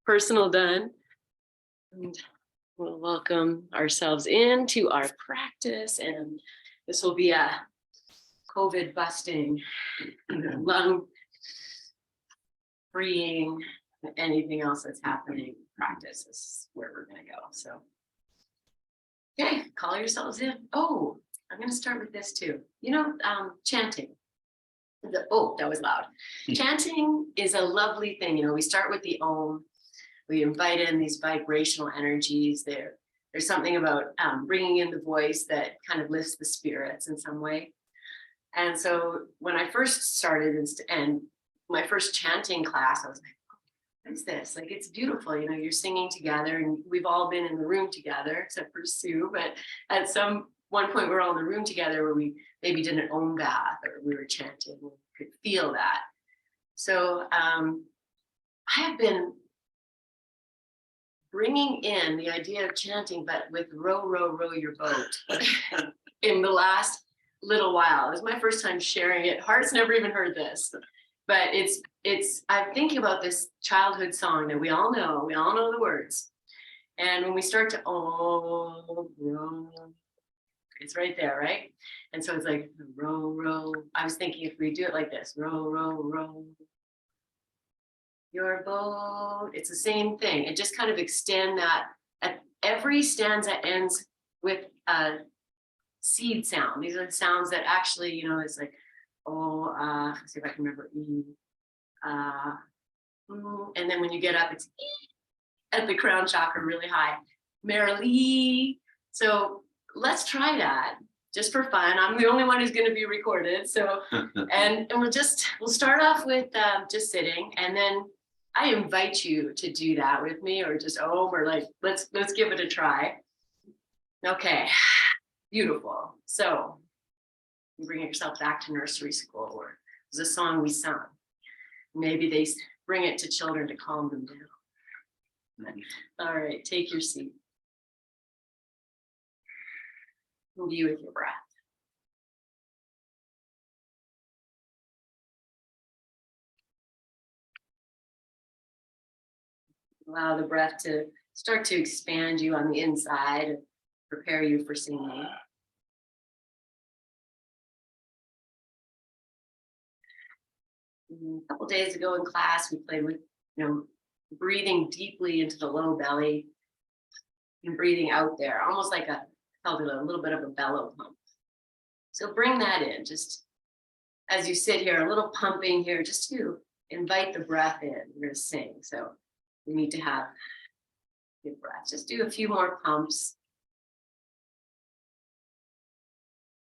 personal done. And we'll welcome ourselves into our practice, and this will be a COVID busting, lung freeing, anything else that's happening practice is where we're going to go. So, okay, call yourselves in. Oh, I'm going to start with this too. Chanting. Oh, that was loud. Chanting is a lovely thing. We start with the Om. We invite in these vibrational energies. There's something about bringing in the voice that kind of lifts the spirits in some way. And so when I first started and my first chanting class, I was like, what is this? Like, it's beautiful. You're singing together, and we've all been in the room together, except for Sue. But at one point, we were all in the room together where we maybe did an Om bath, or we were chanting. We could feel that. So I have been bringing in the idea of chanting, but with row, row, row your boat in the last little while. It was my first time sharing it. Heart's never even heard this, but I'm thinking about this childhood song that we all know the words. And when we start to, oh, row, it's right there, right? And so it's like, row, row. I was thinking if we do it like this, row, row, row your boat. It's the same thing. It just kind of extend that. Every stanza ends with a seed sound. These are the sounds that actually, it's like, let's see if I can remember. And then when you get up, it's at the crown chakra really high. Merrily. So let's try that just for fun. I'm the only one who's going to be recorded. So, and we'll start off with just sitting, and then I invite you to do that with me, or just or like let's give it a try. Okay, beautiful. So you bring yourself back to nursery school, or there's a song we sung. Maybe they bring it to children to calm them down. All right, take your seat. Be with your breath. Allow the breath to start to expand you on the inside and prepare you for singing. A couple days ago in class, we played with, breathing deeply into the low belly and breathing out there, almost like felt a little bit of a bellow pump. So bring that in, just as you sit here, a little pumping here, just to invite the breath in. We're going to sing, so we need to have good breath. Just do a few more pumps.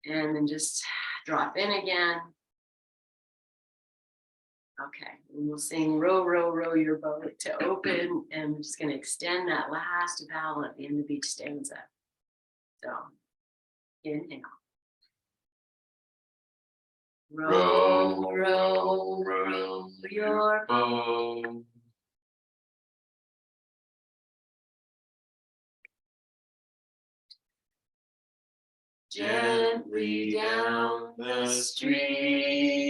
And then just drop in again. Okay, and we'll sing row, row, row your boat to open, and we're just going to extend that last vowel at the end of each stanza. So, inhale. Row, row, row your boat. Gently down the stream.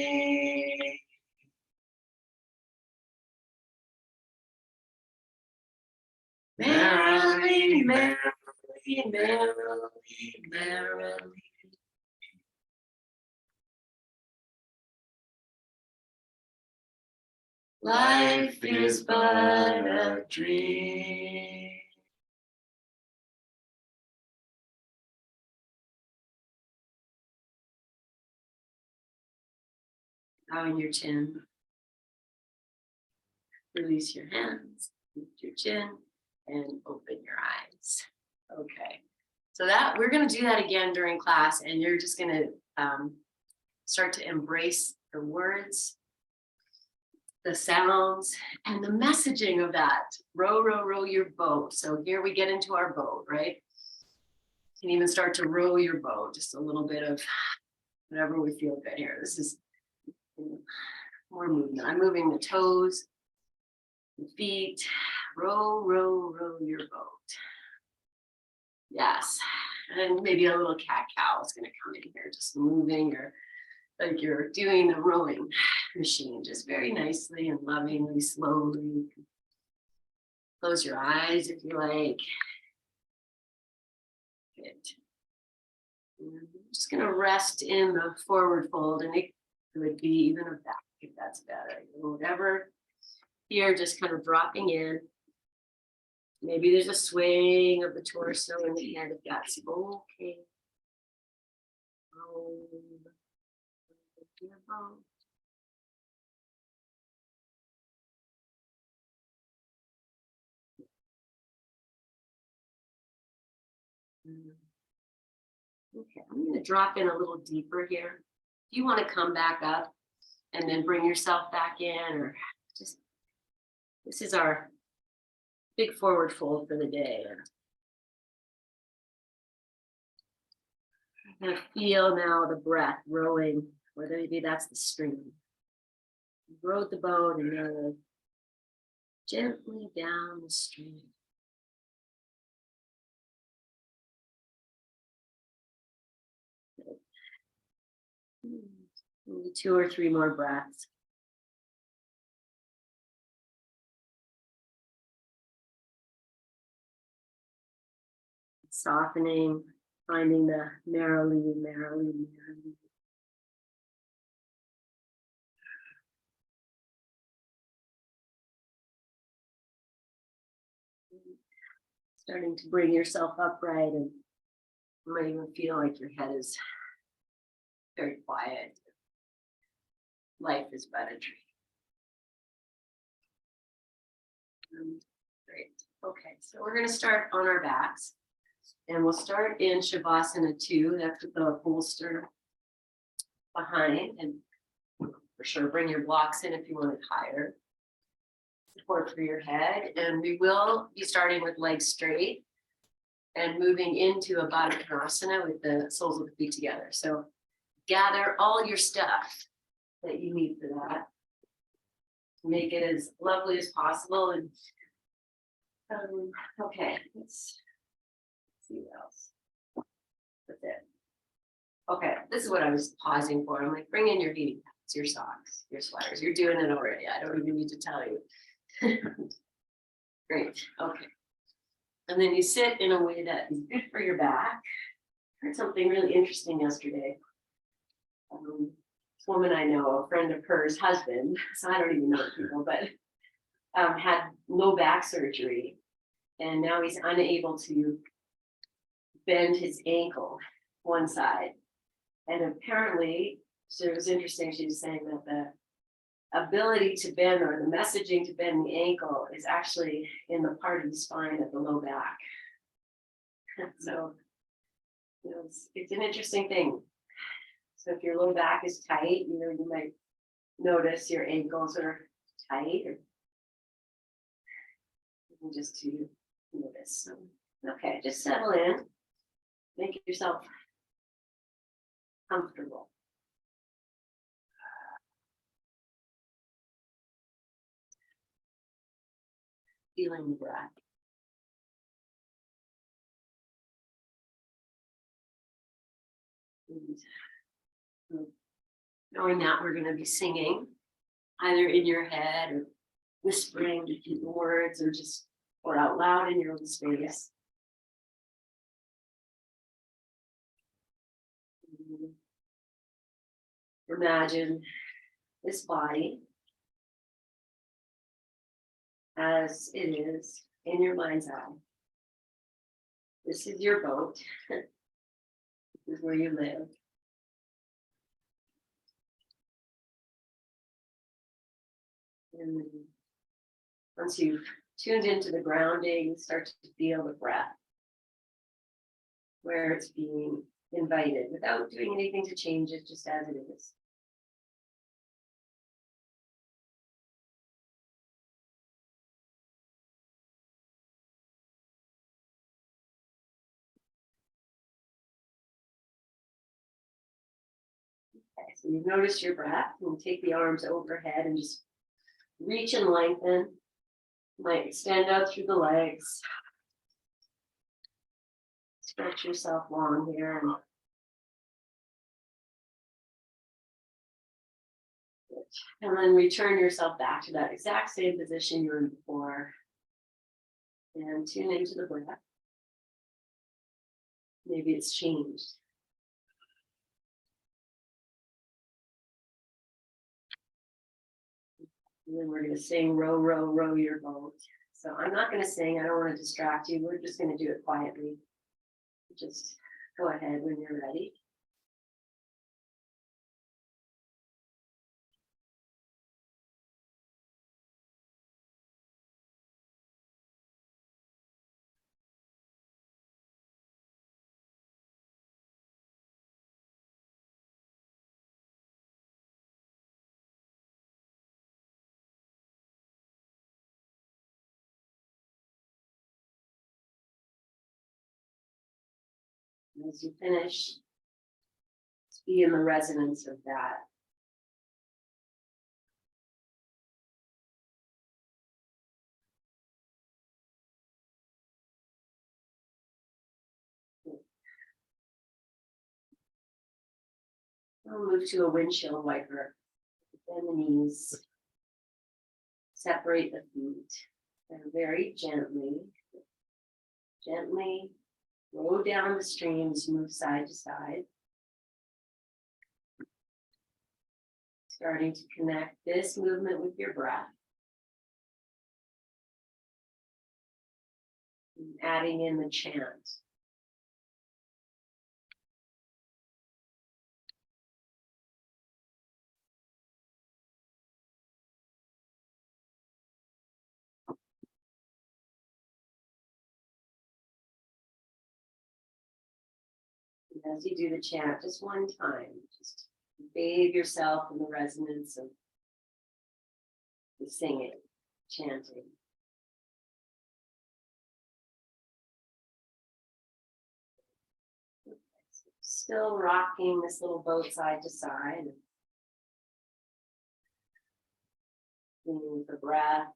Merrily, merrily, merrily, merrily. Life is but a dream. Bowing your chin. Release your hands, lift your chin, and open your eyes. Okay, so that we're going to do that again during class, and you're just going to start to embrace the words, the sounds, and the messaging of that. Row, row, row your boat. So here we get into our boat, right? You can even start to row your boat, just a little bit of whatever we feel good here. This is more movement. I'm moving the toes, the feet. Row, row, row your boat. Yes. And maybe a little cat-cow is going to come in here, just moving, or like you're doing the rowing machine, just very nicely and lovingly, slowly. Close your eyes if you like. Good. I'm just going to rest in the forward fold, and it could be even a back if that's better. Whatever. Here, just kind of dropping in. Maybe there's a swaying of the torso and the head if that's okay. Okay, I'm going to drop in a little deeper here. If you want to come back up and then bring yourself back in, or just, this is our big forward fold for the day. I'm going to feel now the breath rolling, whether maybe that's the stream. Rode the boat and then gently down the stream. Maybe 2 or 3 more breaths. Softening, finding the merrily, merrily, merrily. Starting to bring yourself upright, and you might even feel like your head is very quiet. Life is but a dream. Great. Okay, so we're going to start on our backs, and we'll start in Shavasana 2. That's with the bolster behind, and for sure bring your blocks in if you want it higher. Support for your head, and we will be starting with legs straight and moving into a Baddha Konasana with the soles of the feet together. So gather all your stuff that you need for that. Make it as lovely as possible. And okay, let's see what else. That's it. Okay, this is what I was pausing for. I'm like, bring in your heating pads, your socks, your sweaters. You're doing it already. I don't even need to tell you. Great. Okay. And then you sit in a way that is good for your back. I heard something really interesting yesterday. This woman I know, a friend of hers husband, so I don't even know people, but had low back surgery, and now he's unable to bend his ankle one side. And apparently, so it was interesting, she was saying that the ability to bend, or the messaging to bend the ankle, is actually in the part of the spine of the low back. So, you know, it's an interesting thing. So if your low back is tight, you know, you might notice your ankles are tight, or just to notice. So, okay, just settle in, make yourself comfortable. Feeling the breath. And knowing that we're going to be singing either in your head or whispering the words, or out loud in your own space. Imagine this body as it is in your mind's eye. This is your boat. This is where you live. And then once you've tuned into the grounding, start to feel the breath, where it's being invited without doing anything to change it, just as it is. Okay, so you've noticed your breath, and take the arms overhead and just reach and lengthen. You might extend out through the legs. Stretch yourself long here. And then return yourself back to that exact same position you were in before. And tune into the breath. Maybe it's changed. And then we're going to sing row, row, row your boat. So I'm not going to sing. I don't want to distract you. We're just going to do it quietly. Just go ahead when you're ready. And as you finish, just be in the resonance of that. We'll move to a windshield wiper. Bend the knees. Separate the feet. And very gently roll down the streams, move side to side. Starting to connect this movement with your breath. And adding in the chant. And as you do the chant, just one time, just bathe yourself in the resonance of the singing, chanting. Still rocking this little boat side to side. Being with the breath.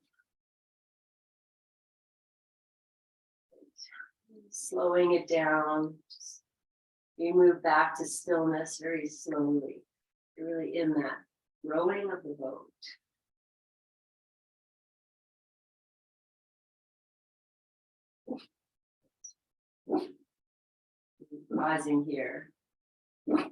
Slowing it down. You move back to stillness very slowly. You're really in that rowing of the boat. Pausing here. We're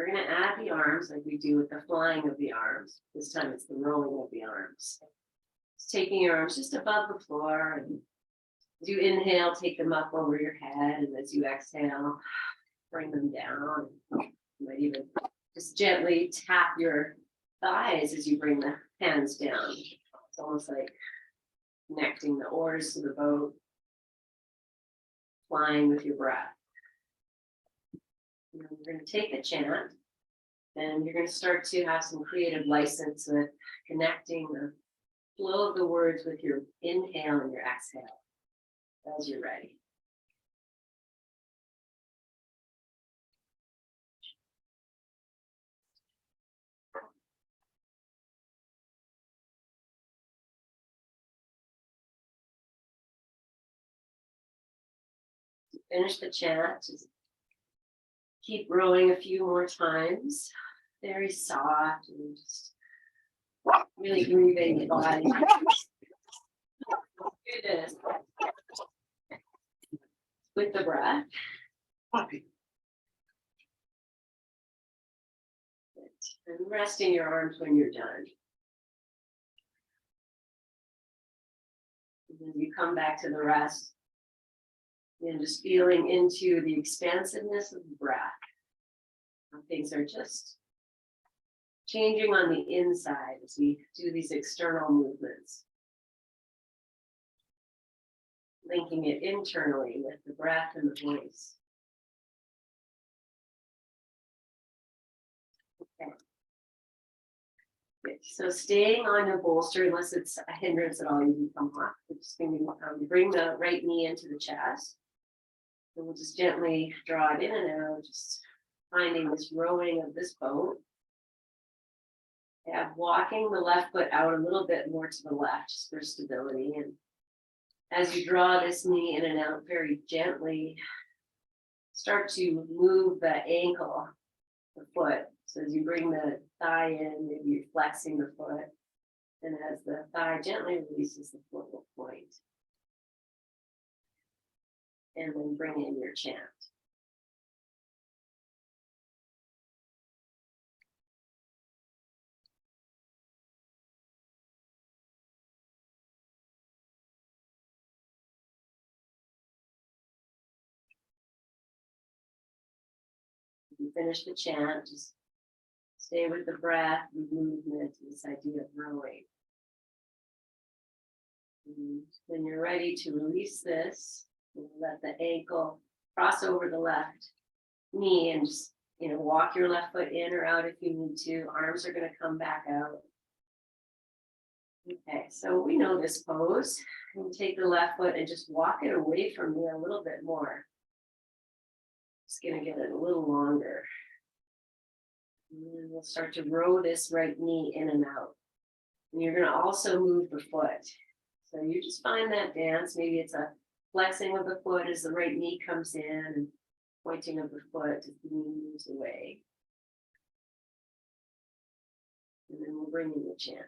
going to add the arms like we do with the flying of the arms. This time it's the rolling of the arms. Just taking your arms just above the floor. And as you inhale, take them up over your head. And as you exhale, bring them down. You might even just gently tap your thighs as you bring the hands down. It's almost like connecting the oars to the boat, flying with your breath. And we're going to take a chant, and you're going to start to have some creative license with connecting the flow of the words with your inhale and your exhale as you're ready. Finish the chant. Just keep rowing a few more times. Very soft and just really breathing the body. Goodness. With the breath. And resting your arms when you're done. And then you come back to the rest. And just feeling into the expansiveness of the breath. How things are just changing on the inside as we do these external movements. Linking it internally with the breath and the voice. Okay. Good. So staying on your bolster, unless it's a hindrance at all, you can come off. We're just going to bring the right knee into the chest. And we'll just gently draw it in and out, just finding this rowing of this boat. Yeah, walking the left foot out a little bit more to the left, just for stability. And as you draw this knee in and out very gently, start to move the ankle, the foot. So as you bring the thigh in, maybe you're flexing the foot. And as the thigh gently releases, the foot will point. And then bring in your chant. You finish the chant, just stay with the breath and movement, this idea of rowing. And when you're ready to release this, let the ankle cross over the left knee and just, walk your left foot in or out if you need to. Arms are going to come back out. Okay, so we know this pose. And take the left foot and just walk it away from me a little bit more. Just going to get it a little longer. And then we'll start to row this right knee in and out. And you're going to also move the foot. So you just find that dance. Maybe it's a flexing of the foot as the right knee comes in and pointing of the foot as the knee moves away. And then we'll bring in the chant.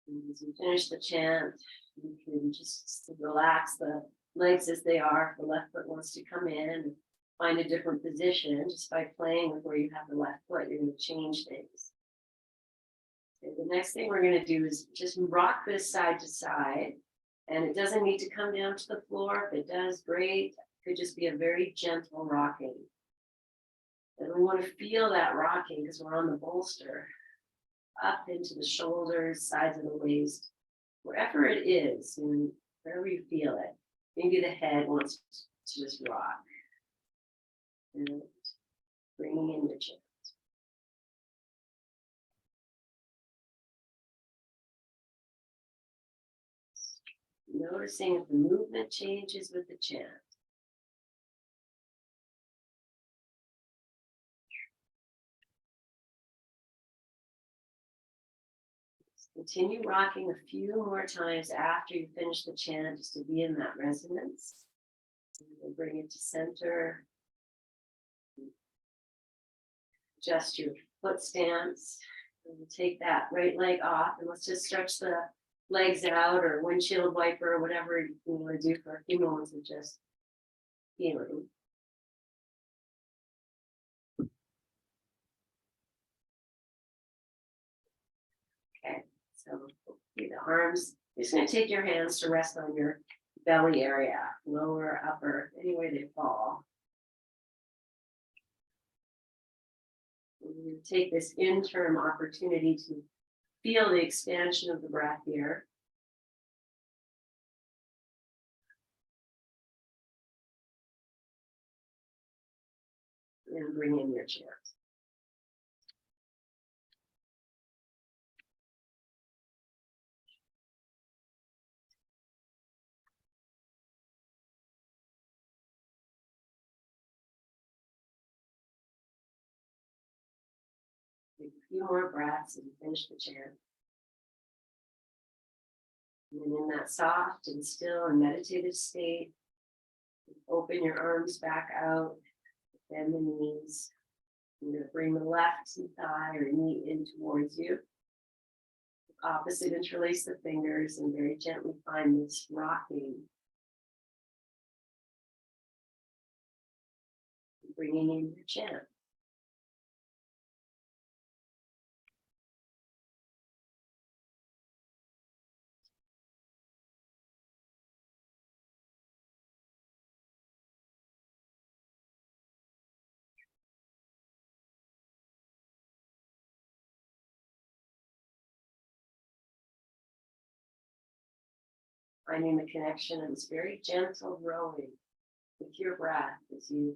And as you finish the chant, you can just relax the legs as they are. If the left foot wants to come in and find a different position, just by playing with where you have the left foot, you're going to change things. Okay, the next thing we're going to do is just rock this side to side. And it doesn't need to come down to the floor. If it does, great. It could just be a very gentle rocking. And we want to feel that rocking because we're on the bolster. Up into the shoulders, sides of the waist, wherever it is, and wherever you feel it. Maybe the head wants to just rock. And bringing in the chest. Noticing if the movement changes with the chant. Continue rocking a few more times after you finish the chant, just to be in that resonance. And we'll bring it to center. Adjust your foot stance. And we'll take that right leg off, and let's just stretch the legs out, or windshield wiper, or whatever you want to do for a few moments of just feeling. Okay, so the arms, you're just going to take your hands to rest on your belly area, lower, upper, any way they fall. And we're going to take this interim opportunity to feel the expansion of the breath here. And bring in your chant. Take a few more breaths and finish the chant. And then in that soft and still and meditative state, open your arms back out, bend the knees. You're going to bring the left thigh or knee in towards you. Opposite, interlace the fingers and very gently find this rocking. Bringing in your chant. Finding the connection and this very gentle rowing with your breath as you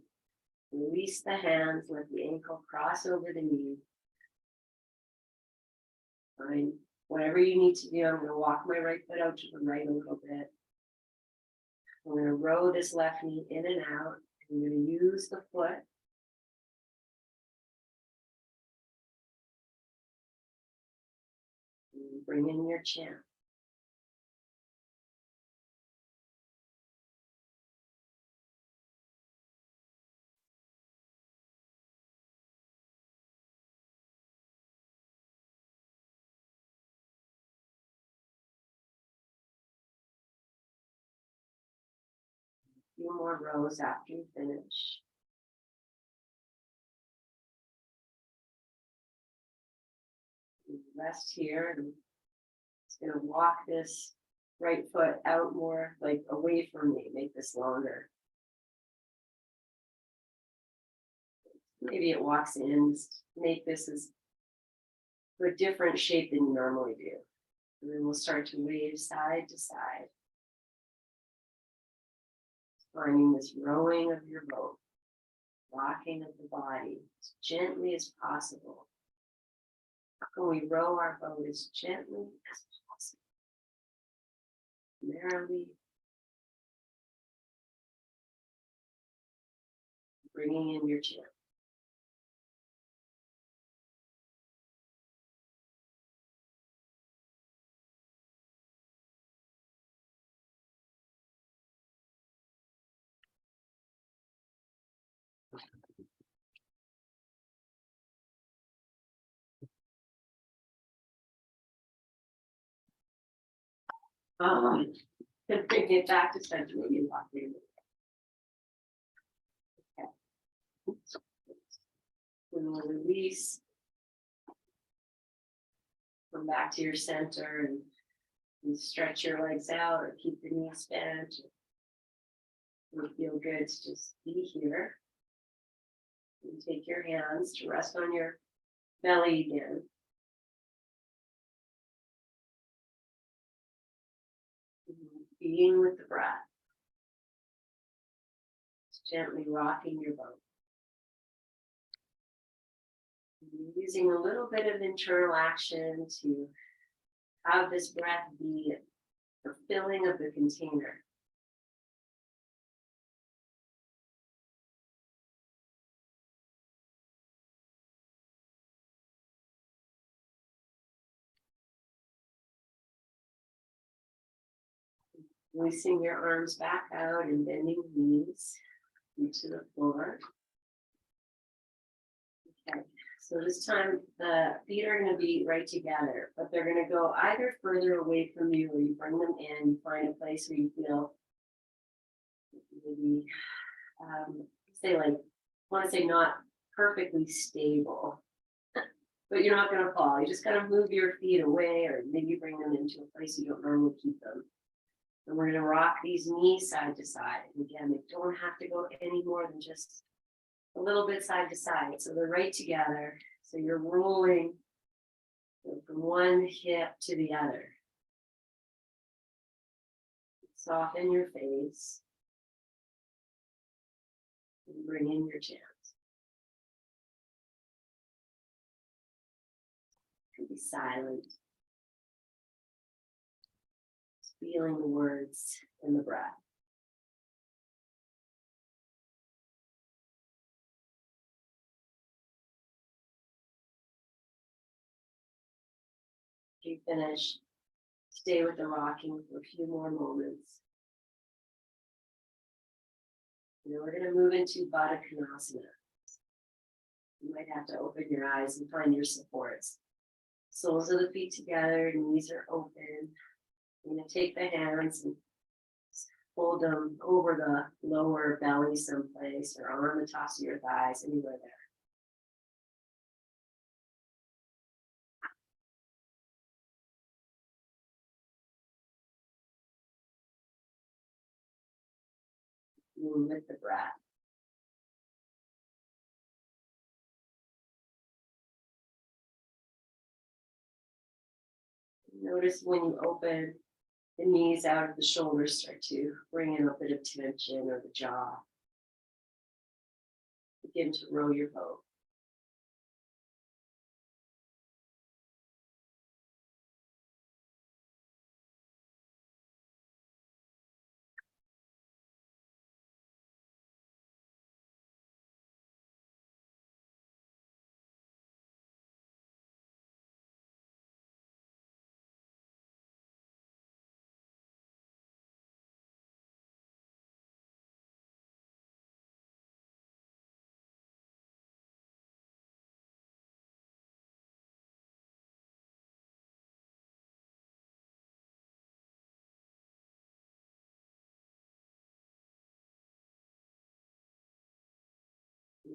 release the hands, let the ankle cross over the knee. Find whatever you need to do. I'm going to walk my right foot out to the right a little bit. I'm going to row this left knee in and out. I'm going to use the foot. Bring in your chin. A few more rows after you finish. Rest here, and it's going to walk this right foot out more, like away from me, make this longer. Maybe it walks in, make this as a different shape than you normally do. And then we'll start to wave side to side. Finding this rowing of your boat, rocking of the body as gently as possible. When we row our boat as gently as possible. Merrily. Bringing in your chin. And bring it back to center. Maybe walking. Okay. Then we'll release. Come back to your center and stretch your legs out or keep the knees bent. It'll feel good to just be here. And take your hands to rest on your belly again. Being with the breath. Just gently rocking your boat. Using a little bit of internal action to have this breath be the filling of the container. Releasing your arms back out and bending the knees into the floor. Okay, so this time the feet are going to be right together, but they're going to go either further away from you or you bring them in, you find a place where you feel maybe, want to say not perfectly stable, but you're not going to fall. You just got to move your feet away or maybe bring them into a place you don't normally keep them. And we're going to rock these knees side to side. And again, they don't have to go any more than just a little bit side to side. So they're right together. So you're rolling from one hip to the other. Soften your face. And bring in your chest. You can be silent. Feeling the words in the breath. If you finish, stay with the rocking for a few more moments. And then we're going to move into Baddha Konasana. You might have to open your eyes and find your supports. Soles of the feet together, knees are open. You're going to take the hands and hold them over the lower belly someplace or on the tops of your thighs, anywhere there. Move with the breath. Notice when you open, the knees out of the shoulders start to bring in a bit of tension or the jaw. Begin to row your boat.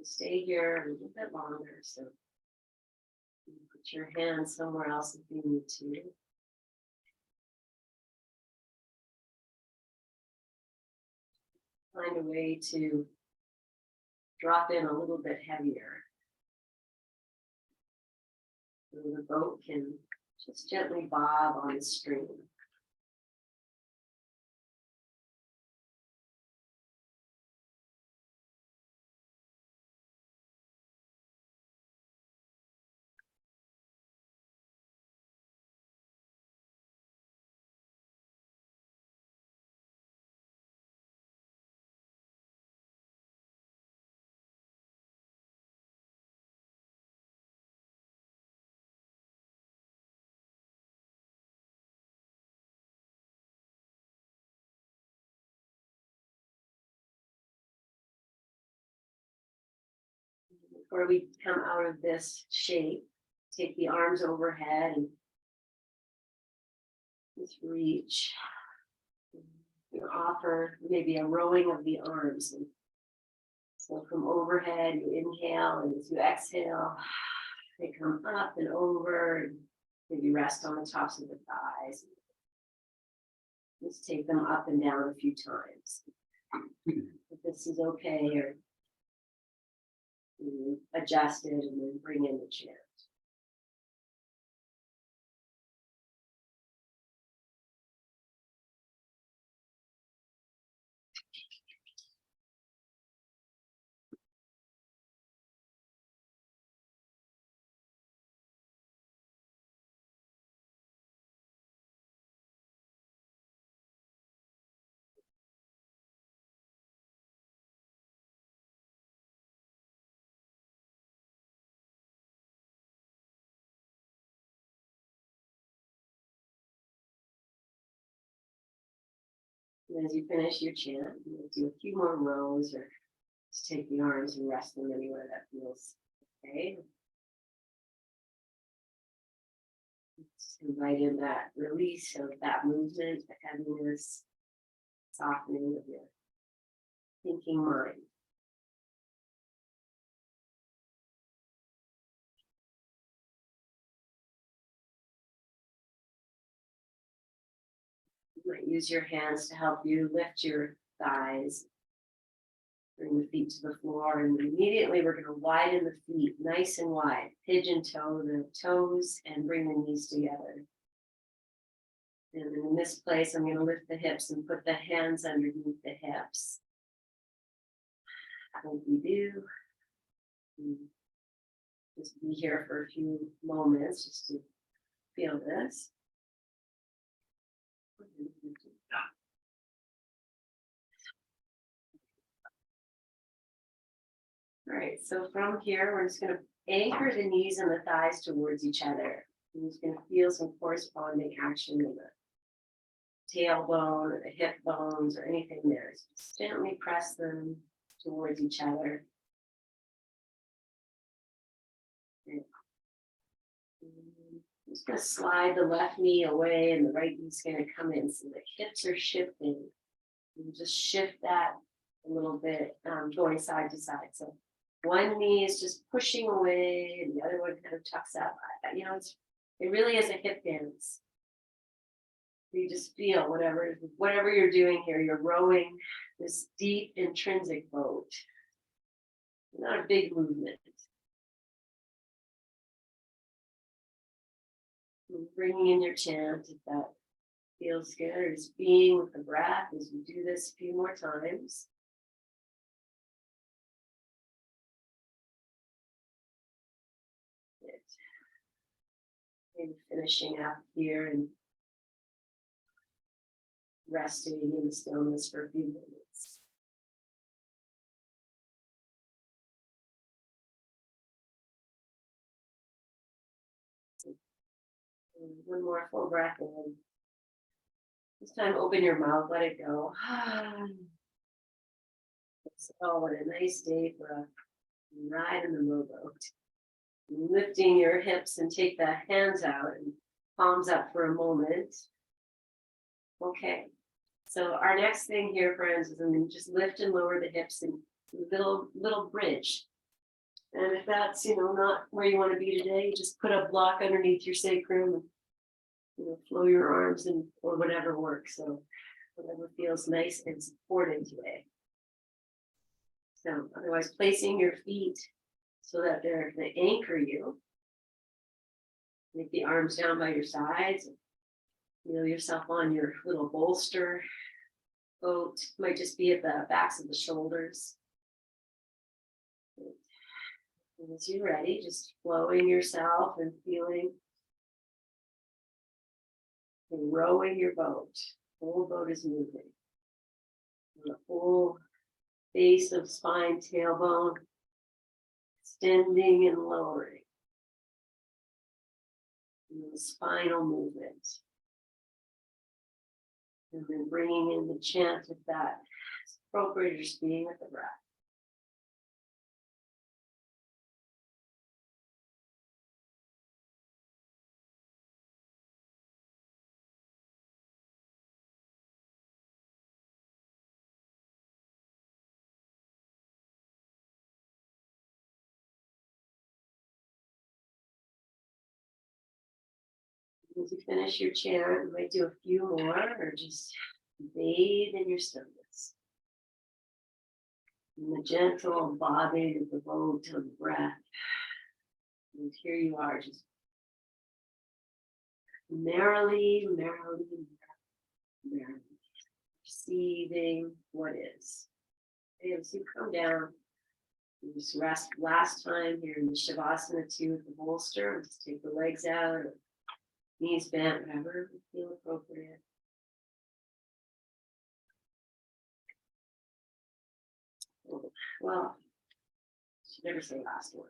We'll stay here a little bit longer, so you can put your hands somewhere else if you need to. Find a way to drop in a little bit heavier. So the boat can just gently bob on the stream. Before we come out of this shape, take the arms overhead and just reach. You offer maybe a rowing of the arms. And so from overhead, you inhale, and as you exhale, they come up and over, and maybe rest on the tops of the thighs. Just take them up and down a few times. If this is okay, or adjust it and then bring in the chant. And as you finish your chant, you'll do a few more rows, or just take the arms and rest them anywhere that feels okay. Just invite in that release of that movement, the heaviness, softening of your thinking mind. You might use your hands to help you lift your thighs. Bring the feet to the floor, and immediately we're going to widen the feet nice and wide. Pigeon toe the toes and bring the knees together. And in this place, I'm going to lift the hips and put the hands underneath the hips. Like we do. Just be here for a few moments just to feel this. All right, so from here, we're just going to anchor the knees and the thighs towards each other. You're just going to feel some corresponding action in the tailbone or the hip bones or anything there. So just gently press them towards each other. Okay. I'm just going to slide the left knee away and the right knee's going to come in. So the hips are shifting. You just shift that a little bit, going side to side. So one knee is just pushing away and the other one kind of tucks up. You know, it really is a hip dance. You just feel whatever you're doing here, you're rowing this deep intrinsic boat. Not a big movement. Bringing in your chant if that feels good, or just being with the breath as we do this a few more times. Maybe finishing up here and resting in the stillness for a few minutes. And one more full breath in. This time open your mouth, let it go. Oh, what a nice day for a ride in the rowboat. Lifting your hips and take the hands out and palms up for a moment. Okay, so our next thing here, friends, is I'm going to just lift and lower the hips in little bridge. And if that's, not where you want to be today, you just put a block underneath your sacrum and, flow your arms and or whatever works. So whatever feels nice and supported today. So otherwise placing your feet so that they anchor you. Make the arms down by your sides. Feel yourself on your little bolster. Boat might just be at the backs of the shoulders. And as you're ready, just flowing yourself and feeling and rowing your boat. The whole boat is moving. And the whole base of spine, tailbone, extending and lowering. And the spinal movement. And then bringing in the chant of that appropriate, just being with the breath. As you finish your chant, you might do a few more or just bathe in your stillness. And the gentle bobbing of the boat on the breath. And here you are, just merrily, merrily, merrily, perceiving what is. And as you come down, you just rest last time here in the Shavasana 2 with the bolster. Just take the legs out, or knees bent, whatever you feel appropriate. Well, I should never say last one.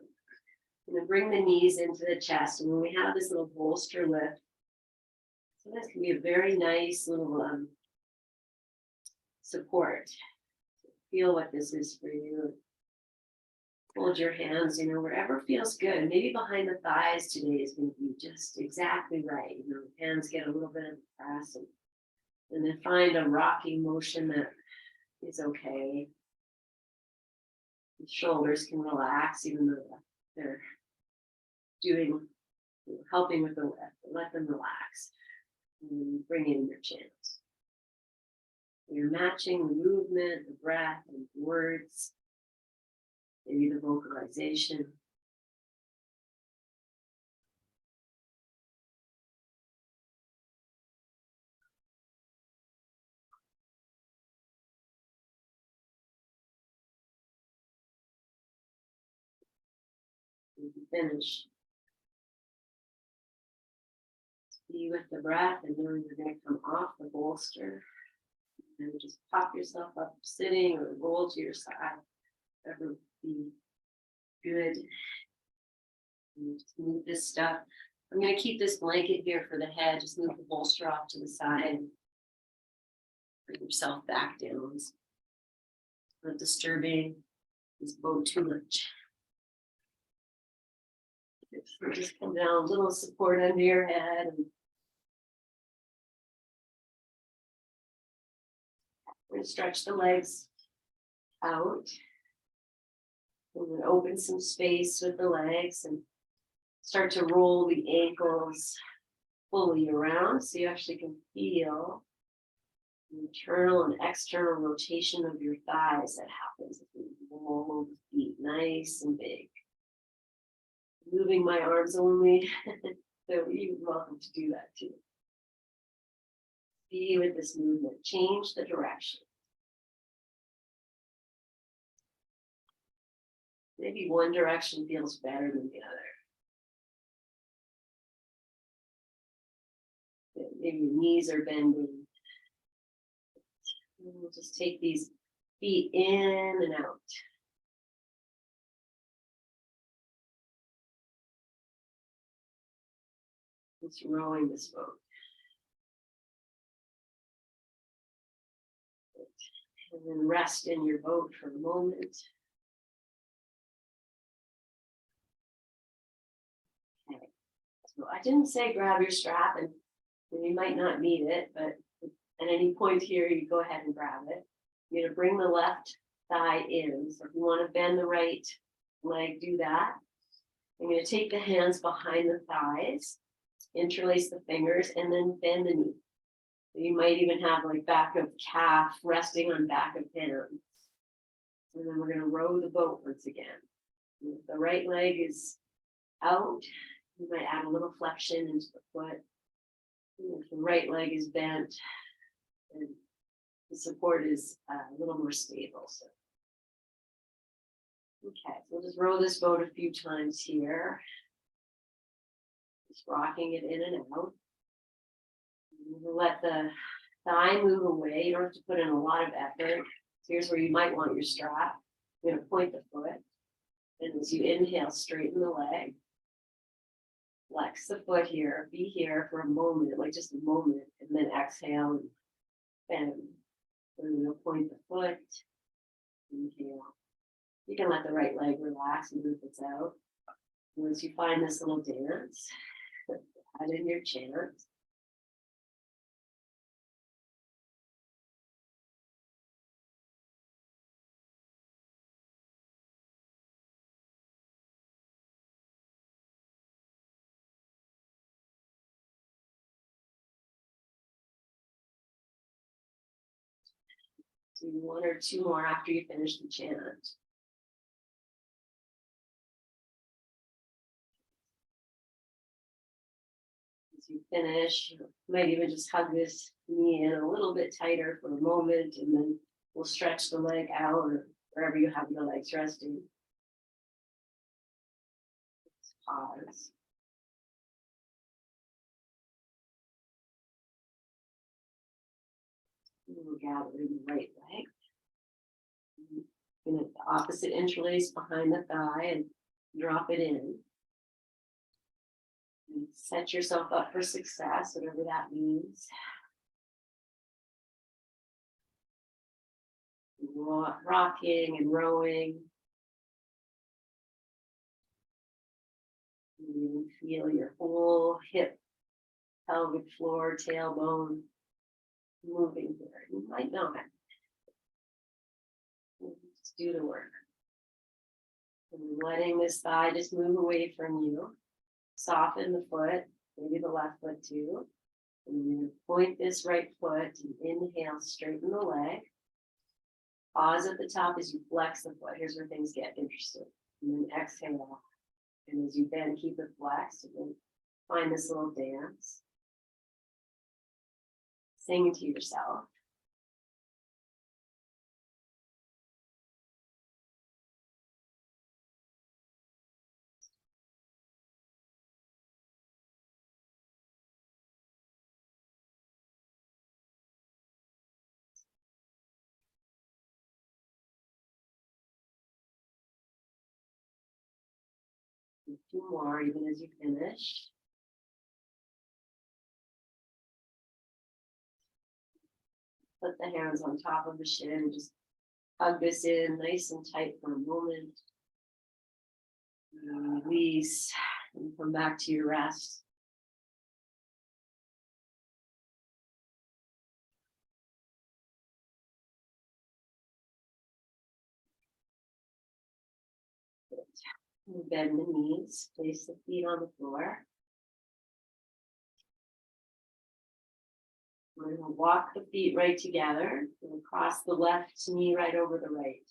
And then bring the knees into the chest. And when we have this little bolster lift, sometimes can be a very nice little support. Feel what this is for you. Hold your hands, wherever feels good. Maybe behind the thighs today is going to be just exactly right. Hands get a little bit of press and then find a rocking motion that is okay. The shoulders can relax even though they're helping with the lift. Let them relax. And bring in your chant. You're matching the movement, the breath, and the words. Maybe the vocalization. When you finish, be with the breath and knowing you're going to come off the bolster. And just pop yourself up sitting or roll to your side. That would be good. And just move this stuff. I'm going to keep this blanket here for the head. Just move the bolster off to the side. Bring yourself back down. Not disturbing this boat too much. Just come down, a little support under your head. And we're going to stretch the legs out. And then open some space with the legs and start to roll the ankles fully around so you actually can feel the internal and external rotation of your thighs that happens as we roll the feet nice and big. Moving my arms only, so you're welcome to do that too. Be with this movement, change the direction. Maybe one direction feels better than the other. Maybe your knees are bending. And we'll just take these feet in and out. Just rowing this boat. And then rest in your boat for a moment. Okay. So I didn't say grab your strap, and you might not need it, but at any point here, you go ahead and grab it. You're going to bring the left thigh in. So if you want to bend the right leg do that. I'm going to take the hands behind the thighs, interlace the fingers, and then bend the knee. You might even have like back of calf resting on back of hand. And then we're going to row the boat once again. And if the right leg is out, you might add a little flexion into the foot. And if the right leg is bent, and the support is a little more stable. So. Okay, so we'll just row this boat a few times here. Just rocking it in and out. We'll let the thigh move away. You don't have to put in a lot of effort. So here's where you might want your strap. You're going to point the foot. And as you inhale, straighten the leg. Flex the foot here. Be here for a moment, like just a moment. And then exhale and bend. And you'll point the foot. Inhale. You can let the right leg relax and move it out. Once you find this little dance, add in your chant. Do one or two more after you finish the chant. As you finish, you might even just hug this knee in a little bit tighter for a moment, and then we'll stretch the leg out or wherever you have your legs resting. Just pause. And we'll gather in the right leg. And the opposite interlace behind the thigh and drop it in. And set yourself up for success, whatever that means. Rocking and rowing. You feel your whole hip, pelvic floor, tailbone moving here. You might not. Just do the work. And letting this thigh just move away from you. Soften the foot, maybe the left foot too. And you're going to point this right foot and inhale, straighten the leg. Pause at the top as you flex the foot. Here's where things get interesting. And then exhale. And as you bend, keep it flexed. And then find this little dance. Sing to yourself. And two more, even as you finish. Put the hands on top of the shin and just hug this in nice and tight for a moment. And release and come back to your rest. Good. Bend the knees, place the feet on the floor. We're going to walk the feet right together. We'll cross the left knee right over the right.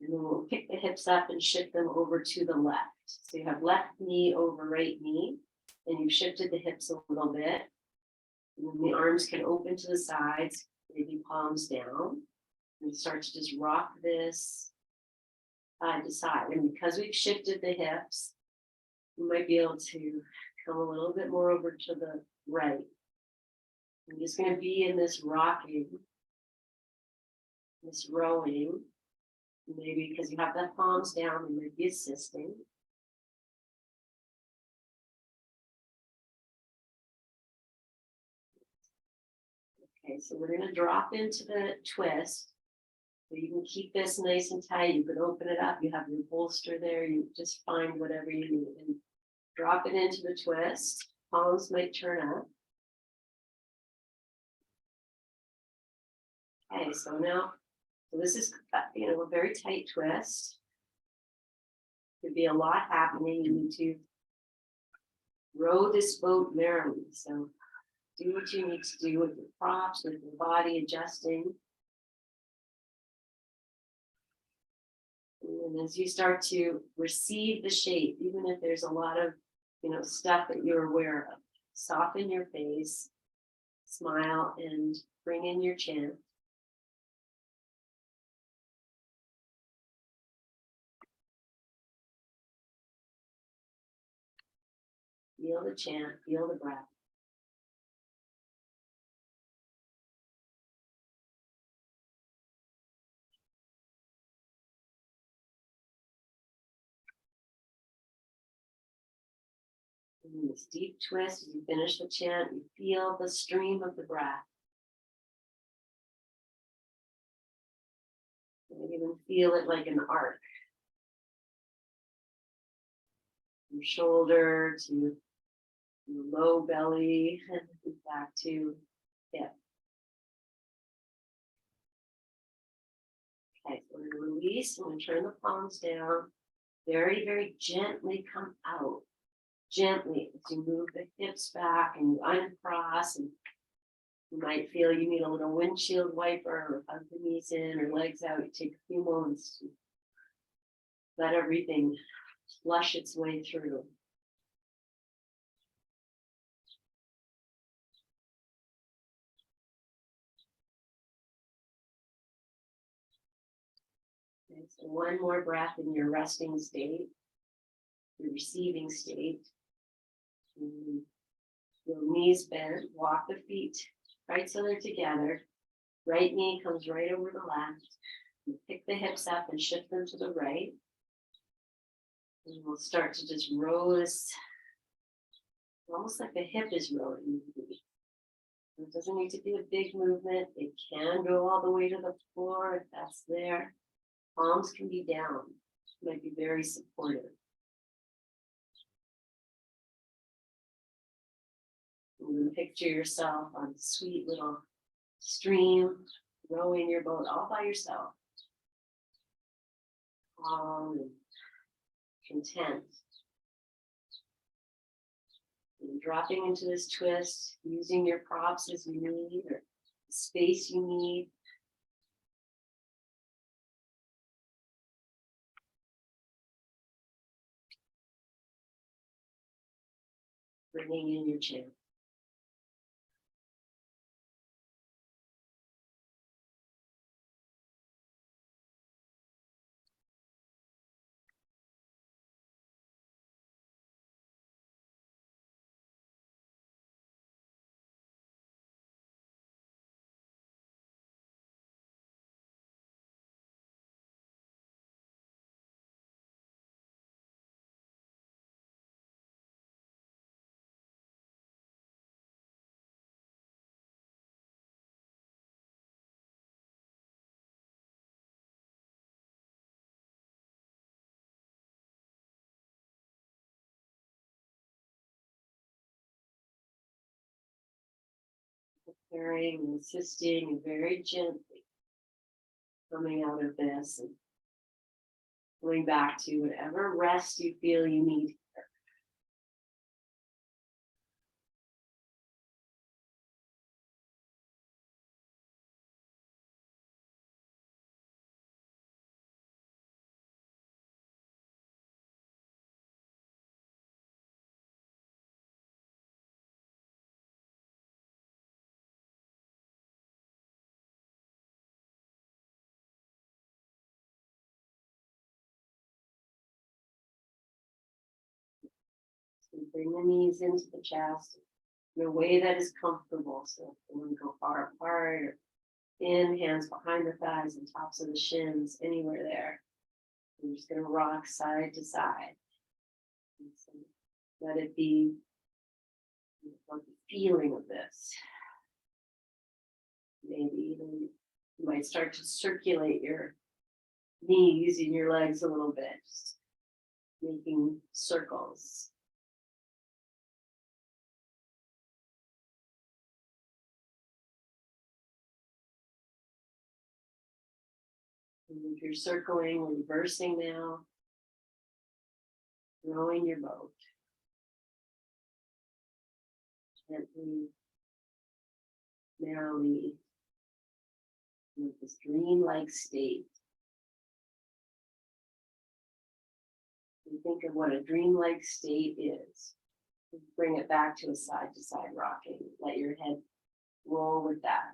And then we'll pick the hips up and shift them over to the left. So you have left knee over right knee, and you've shifted the hips a little bit. And then the arms can open to the sides, maybe palms down. And start to just rock this side to side. And because we've shifted the hips, we might be able to come a little bit more over to the right. I'm just going to be in this rocking, this rowing. Maybe because you have the palms down, you might be assisting. Okay, so we're going to drop into the twist. So you can keep this nice and tight. You can open it up. You have your bolster there. You just find whatever you need and drop it into the twist. Palms might turn up. Okay, so now, so this is, a very tight twist. Could be a lot happening. You need to row this boat merrily. So do what you need to do with your props, with your body adjusting. And as you start to receive the shape, even if there's a lot of, stuff that you're aware of, soften your face, smile, and bring in your chin. Feel the chant, feel the breath. And this deep twist, as you finish the chant, you feel the stream of the breath. You even feel it like an arc. From shoulder to your low belly and back to hip. Okay, so we're going to release. I'm going to turn the palms down. Very, very gently come out. Gently as you move the hips back and you uncross, and you might feel you need a little windshield wiper or hug the knees in or legs out. You take a few moments to let everything flush its way through. Okay, so one more breath in your resting state, your receiving state. Your knees bent, walk the feet right so they're together. Right knee comes right over the left. You pick the hips up and shift them to the right. And we'll start to just roll this, almost like the hip is rolling. It doesn't need to be a big movement. It can go all the way to the floor if that's there. Palms can be down. It might be very supportive. You can picture yourself on a sweet little stream, rowing your boat all by yourself. Calm and content. And dropping into this twist, using your props as you need, or the space you need. Bringing in your chin. Preparing and assisting and very gently coming out of this and going back to whatever rest you feel you need. So bring the knees into the chest in a way that is comfortable. So if you want to go far apart or in, hands behind the thighs and tops of the shins, anywhere there. I'm just going to rock side to side. So let it be like the feeling of this. Maybe even you might start to circulate your knees and your legs a little bit, just making circles. And if you're circling, reversing now, rowing your boat. Gently, merrily, with this dreamlike state. You think of what a dreamlike state is. Bring it back to a side-to-side rocking. Let your head roll with that.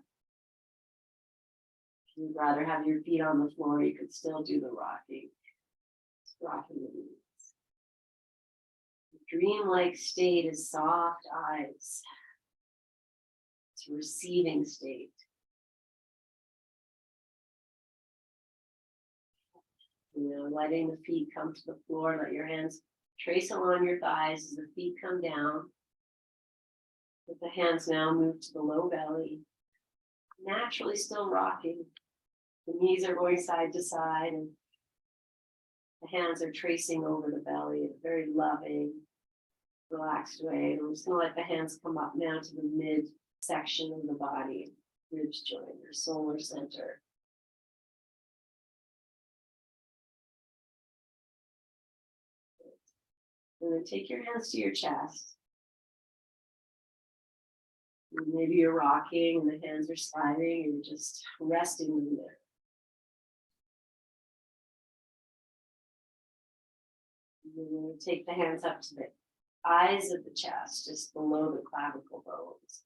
If you'd rather have your feet on the floor, you could still do the rocking. Just rocking the knees. The dreamlike state is soft eyes. It's a receiving state. Letting the feet come to the floor. Let your hands trace along your thighs as the feet come down. Let the hands now move to the low belly. Naturally still rocking. The knees are going side to side and the hands are tracing over the belly in a very loving, relaxed way. And I'm just going to let the hands come up now to the mid section of the body, ribs joint, your solar center. And then take your hands to your chest. And maybe you're rocking and the hands are sliding and you're just resting in there. And then we're going to take the hands up to the eyes of the chest, just below the clavicle bones.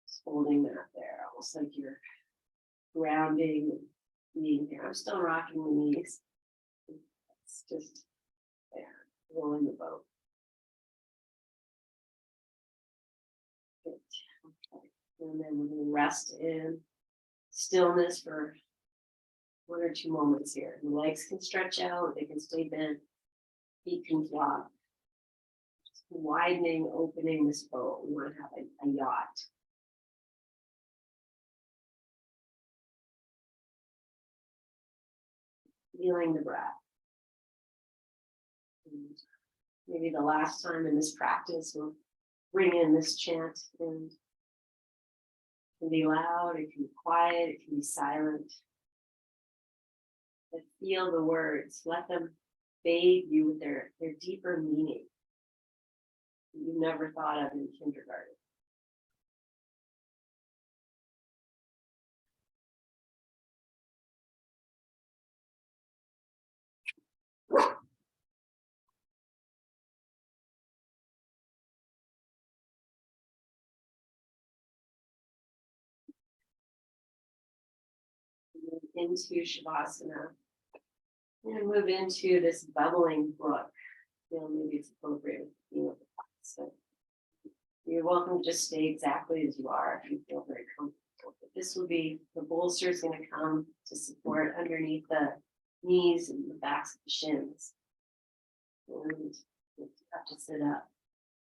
Just holding that there, almost like you're grounding and being there. I'm still rocking the knees. It's just there, rolling the boat. Good. Okay. And then we're going to rest in stillness for 1 or 2 moments here. The legs can stretch out, they can stay bent, feet can flop. Just widening, opening this boat. We want to have a yacht. Feeling the breath. And maybe the last time in this practice, we'll bring in this chant, and it can be loud, it can be quiet, it can be silent. But feel the words, let them bathe you with their deeper meaning that you never thought of in kindergarten. Into Shavasana. I'm going to move into this bubbling brook. Maybe it's appropriate with the theme of the class. So you're welcome to just stay exactly as you are if you feel very comfortable. But this will be, the bolster is going to come to support underneath the knees and the backs of the shins. And you have to sit up.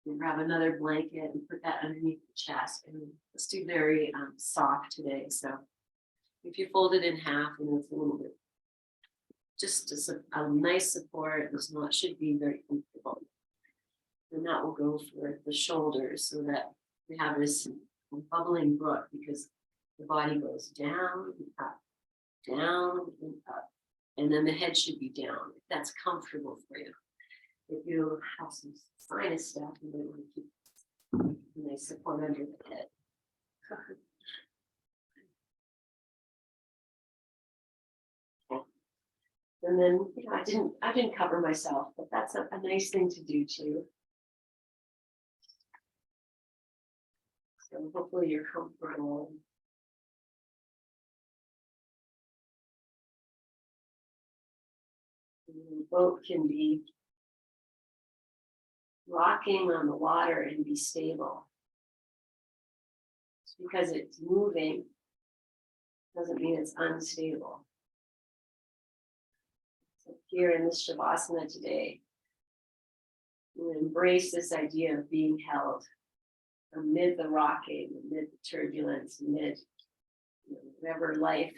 You grab another blanket and put that underneath the chest. And let's do very soft today. So if you fold it in half, it's a little bit, just a nice support. It's not, should be very comfortable. And that will go for the shoulders so that we have this bubbling brook, because the body goes down and up, down and up. And then the head should be down, if that's comfortable for you. If you have some sinus stuff, you might want to keep a nice support under the head. And then, I didn't cover myself, but that's a nice thing to do too. So hopefully you're comfortable. The boat can be rocking on the water and be stable. Just because it's moving doesn't mean it's unstable. So here in this Shavasana today, we embrace this idea of being held amid the rocking, amid the turbulence, amid whatever life,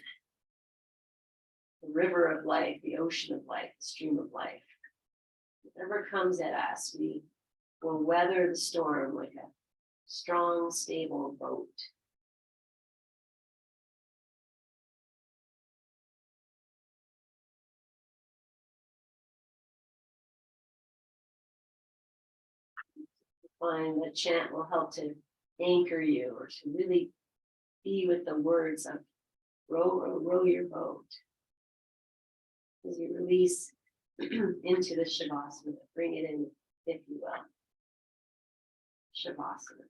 the river of life, the ocean of life, the stream of life. Whatever comes at us, we will weather the storm like a strong, stable boat. find that chant will help to anchor you or to really be with the words of row, row, row your boat. As you release into the Shavasana, bring it in, if you will. Shavasana.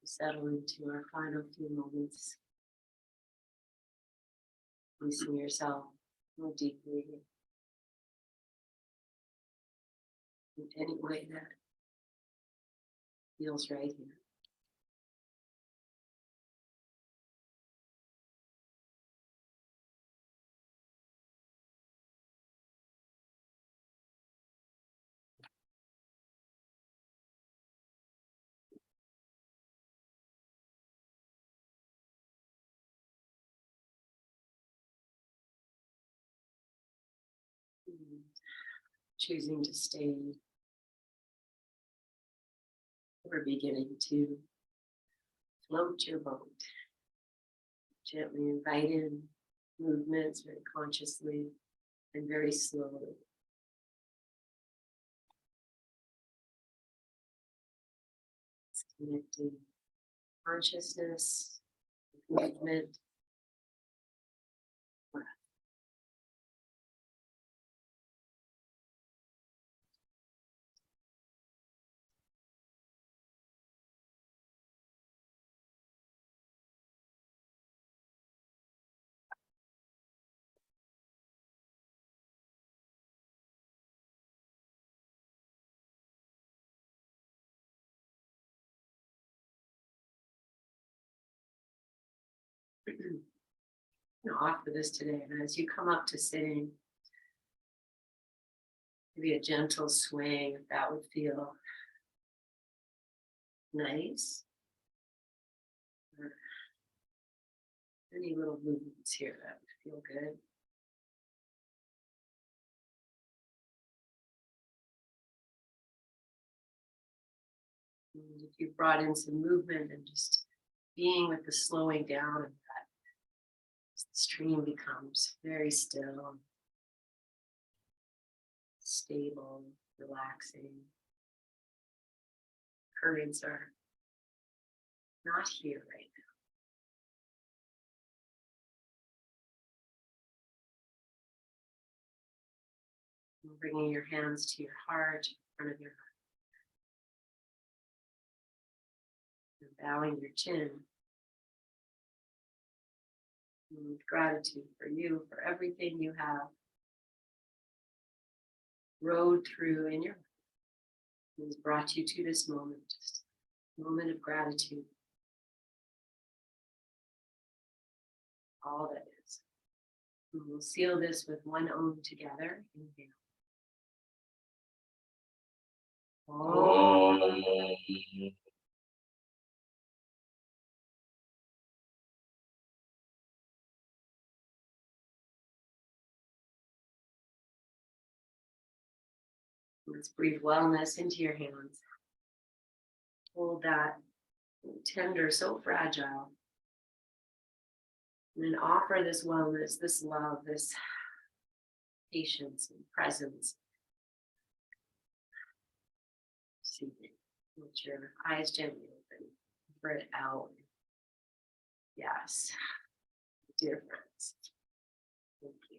Settle into our final few moments. Listen yourself more deeply in any way that feels right here. Choosing to stay or beginning to float your boat. Gently invite in movements very consciously and very slowly. It's connecting consciousness, movement, breath. I'm gonna offer this today, and as you come up to sitting, maybe a gentle swing, if that would feel nice. Or any little movements here that would feel good. And if you brought in some movement and just being with the slowing down of that, the stream becomes very still, stable, relaxing. Currents are not here right now. And bringing your hands to your heart, in front of your heart. And bowing your chin. And with gratitude for you, for everything you have rode through in your life. Has brought you to this moment, just a moment of gratitude. All that is. And we'll seal this with one Om together. Inhale. Om. Let's breathe wellness into your hands. Hold that tender, so fragile. And then offer this wellness, this love, this patience and presence. See, let your eyes gently open. Breathe out. Yes, dear friends. Thank you.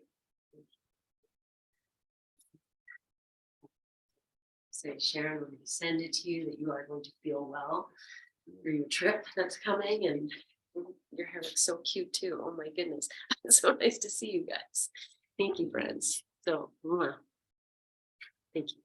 Say, Sharon, when we send it to you that you are going to feel well for your trip that's coming, and your hair looks so cute too. Oh my goodness. It's so nice to see you guys. Thank you, friends. So, thank you.